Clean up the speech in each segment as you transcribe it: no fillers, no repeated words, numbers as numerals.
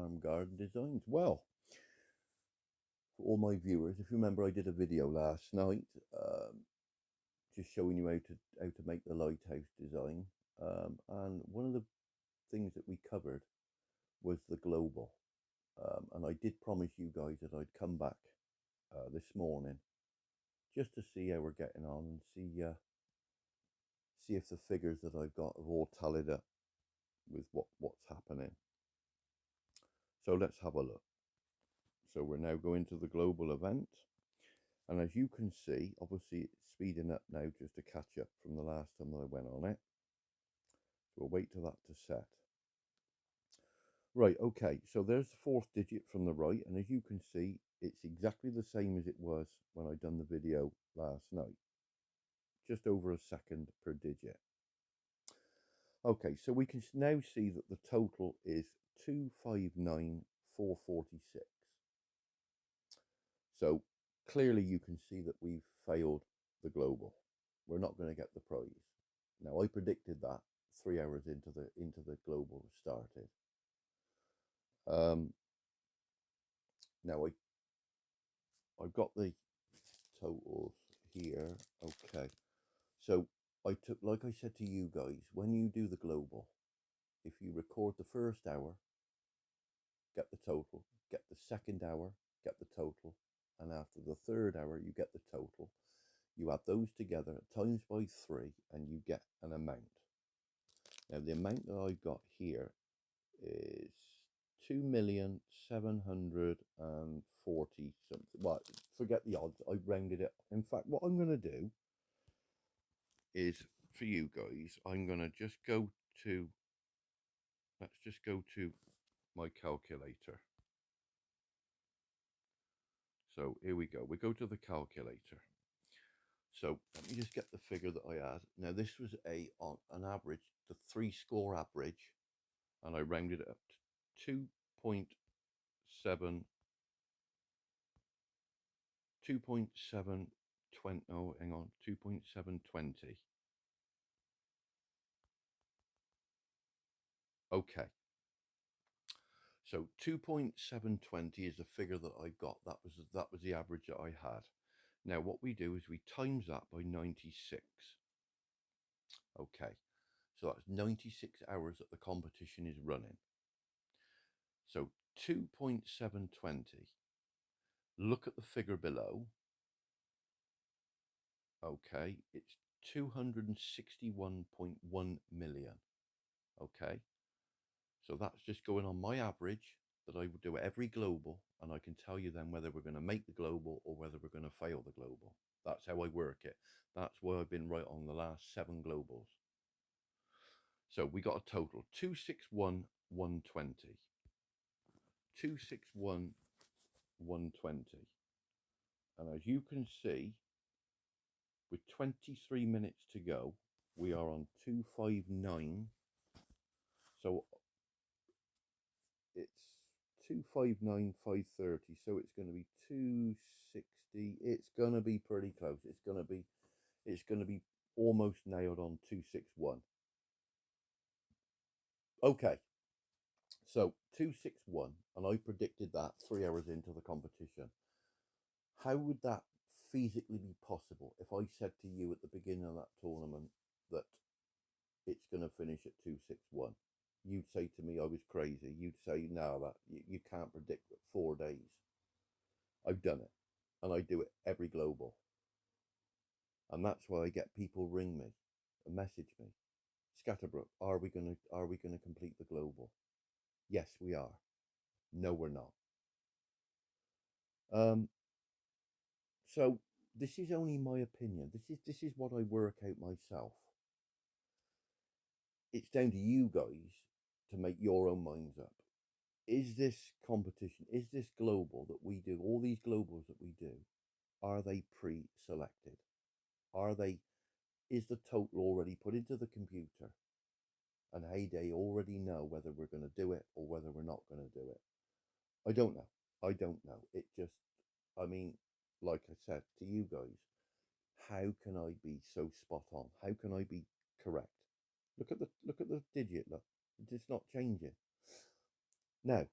farm garden designs. Well, for all my viewers, if you remember, I did a video last night just showing you how to make the lighthouse design, and one of the things that we covered was the global, and I did promise you guys that I'd come back this morning just to see how we're getting on and see if the figures that I've got have all tallied up with what's happening. So let's have a look. So we're now going to the global event, and as you can see, obviously it's speeding up now just to catch up from the last time that I went on it. So we'll wait till that to set. Right, okay, so there's the fourth digit from the right, and as you can see, it's exactly the same as it was when I done the video last night. Just over a second per digit. Okay, so we can now see that the total is 259,446. So clearly you can see that we've failed the global. We're not going to get the prize. Now I predicted that 3 hours into the global started. Now I've got the totals here. Okay, so I took, like I said to you guys, when you do the global, if you record the first hour, get the total, get the second hour, get the total, and after the third hour you get the total. You add those together times by 3 and you get an amount. Now the amount that I've got here is 2,740,000 something. Well, forget the odds, I rounded it. In fact, what I'm going to do is, for you guys, I'm going to just go to, let's just go to my calculator. So here we go. We go to the calculator. So let me just get the figure that I had. Now this was an average, the 3-score average, and I rounded it up to 2.720. Oh, hang on, 2.720. Okay. So 2.720 is the figure that I got. That was the average that I had. Now what we do is we times that by 96. Okay, so that's 96 hours that the competition is running. So 2.720. Look at the figure below. Okay, it's 261.1 million. Okay, so that's just going on my average that I would do every global, and I can tell you then whether we're going to make the global or whether we're going to fail the global. That's how I work it. That's why I've been right on the last 7 globals. So we got a total 261,120. 261,120. And as you can see, with 23 minutes to go, we are on 259. So it's 259,530. So it's going to be 260. It's going to be pretty close. It's going to be almost nailed on 261. Okay. So 261, and I predicted that 3 hours into the competition. How would that feasibly be possible if I said to you at the beginning of that tournament that it's going to finish at 261? You'd say to me I was crazy. You'd say, no, that you can't predict 4 days. I've done it, and I do it every global, and that's why I get people ring me and message me, Scatterbrook, are we going to complete the global? Yes, we are. No, we're not. So this is only my opinion. This is what I work out myself. It's down to you guys to make your own minds up. Is this competition, is this global that we do, all these globals that we do, are they pre-selected? Is the total already put into the computer? And hey, they already know whether we're going to do it or whether we're not going to do it. I don't know. It just, I mean, like I said to you guys, how can I be so spot on? How can I be correct? Look at the digit, look. It's not changing. Now,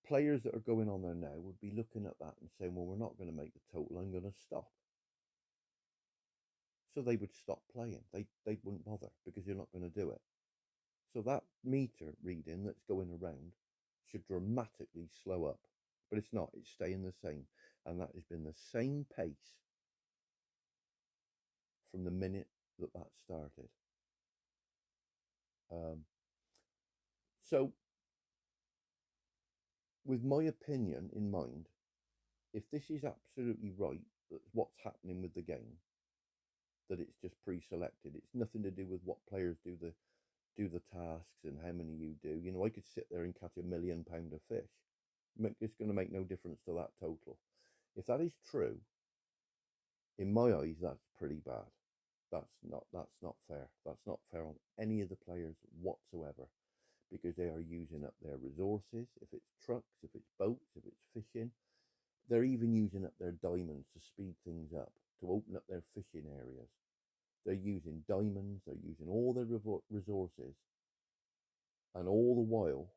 players that are going on there now would be looking at that and saying, well, we're not going to make the total, I'm going to stop. So they would stop playing. They wouldn't bother because you're not going to do it. So that meter reading that's going around should dramatically slow up. But it's not, it's staying the same. And that has been the same pace from the minute that that started. So, with my opinion in mind, if this is absolutely right, that's what's happening with the game, that it's just pre-selected. It's nothing to do with what players do the tasks and how many you do. You know, I could sit there and catch £1 million of fish. It's going to make no difference to that total. If that is true, in my eyes, that's pretty bad. That's not fair. That's not fair on any of the players whatsoever, because they are using up their resources. If it's trucks, if it's boats, if it's fishing, they're even using up their diamonds to speed things up, to open up their fishing areas. They're using diamonds, they're using all their resources, and all the while,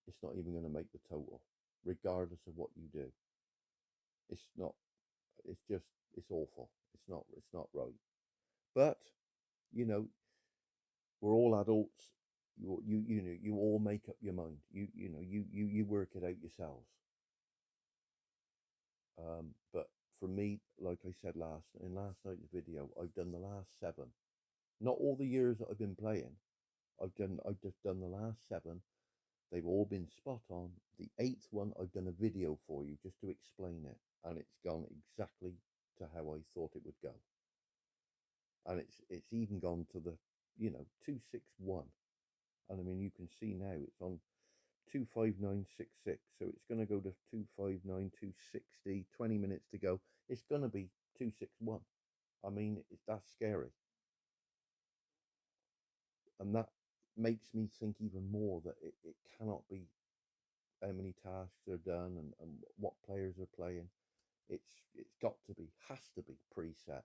it's not even going to make the total, regardless of what you do. It's not, it's just, it's awful. It's not right. But, you know, we're all adults. You all make up your mind. You work it out yourselves. But for me, like I said in last night's video, I've done the last 7. Not all the years that I've been playing. I've just done the last 7. They've all been spot on. The 8th one, I've done a video for you just to explain it, and it's gone exactly to how I thought it would go. And it's even gone to the 261, and I mean you can see now it's on 25966, so it's going to go to 259260. 20 minutes to go. It's going to be 261. I mean, that's scary, and that makes me think even more that it cannot be how many tasks are done and what players are playing. It's got to be, has to be preset.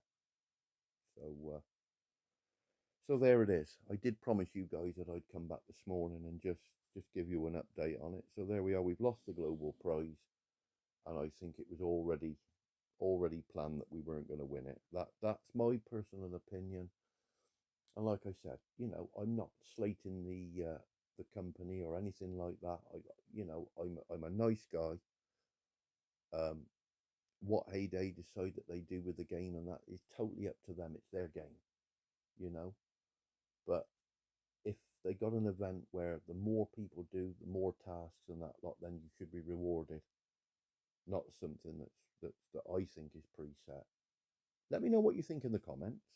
So there it is. I did promise you guys that I'd come back this morning and just give you an update on it. So there we are. We've lost the global prize, and I think it was already planned that we weren't going to win it. That's my personal opinion. And like I said, I'm not slating the company or anything like that. I'm a nice guy. What Heyday decide that they do with the game, and that is totally up to them. It's their game. But if they got an event where the more people do, the more tasks and that lot, then you should be rewarded. Not something that I think is preset. Let me know what you think in the comments,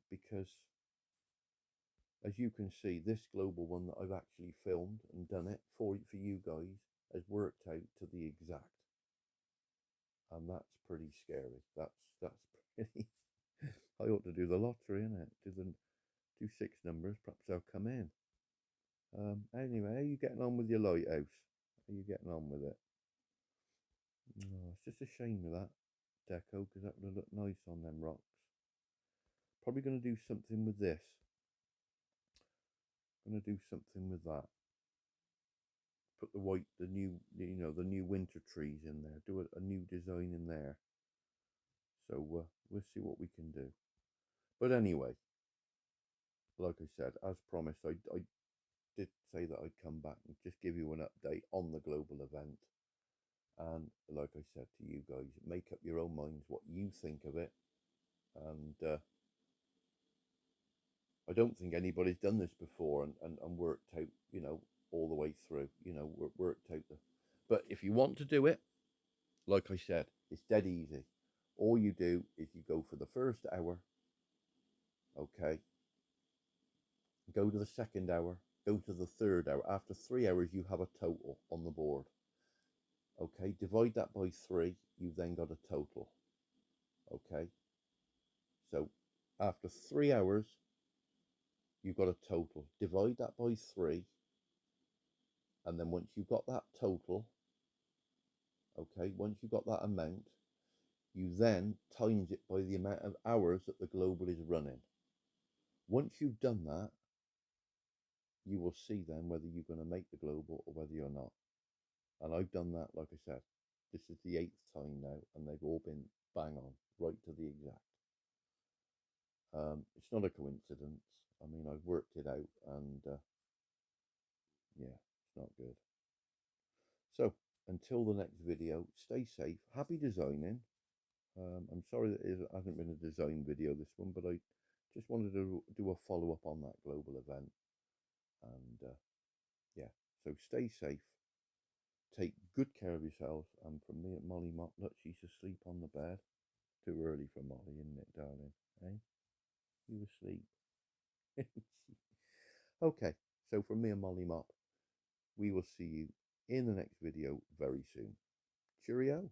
because as you can see, this global one that I've actually filmed and done it for you guys has worked out to the exact, and that's pretty scary. That's pretty. I ought to do the lottery, innit? Do 6 numbers, perhaps they'll come in. Anyway, how are you getting on with your lighthouse? How are you getting on with it? Oh, it's just a shame of that deco, because that would have looked nice on them rocks. Probably going to do something with this. Going to do something with that. Put the new winter trees in there. Do a new design in there. So we'll see what we can do. But anyway, like I said, as promised, I did say that I'd come back and just give you an update on the global event. And like I said to you guys, make up your own minds what you think of it. And I don't think anybody's done this before and worked out, all the way through, worked out but if you want to do it, like I said, it's dead easy. All you do is you go for the first hour, okay, go to the second hour, go to the third hour. After 3 hours, you have a total on the board. Okay, divide that by 3, you've then got a total. Okay, so after 3 hours, you've got a total. Divide that by 3, and then once you've got that total, okay, once you've got that amount, you then times it by the amount of hours that the global is running. Once you've done that, you will see then whether you're going to make the global or whether you're not. And I've done that, like I said, this is the 8th time now, and they've all been bang on, right to the exact. It's not a coincidence. I mean, I've worked it out, and yeah, it's not good. So, until the next video, stay safe, happy designing. I'm sorry that it hasn't been a design video, this one, but I just wanted to do a follow-up on that global event. And yeah, so stay safe, take good care of yourselves, and from me at Molly Mott, look, she's asleep on the bed. Too early for Molly, isn't it, darling? Eh? You asleep? Okay, so from me and Molly Mott, we will see you in the next video very soon. Cheerio.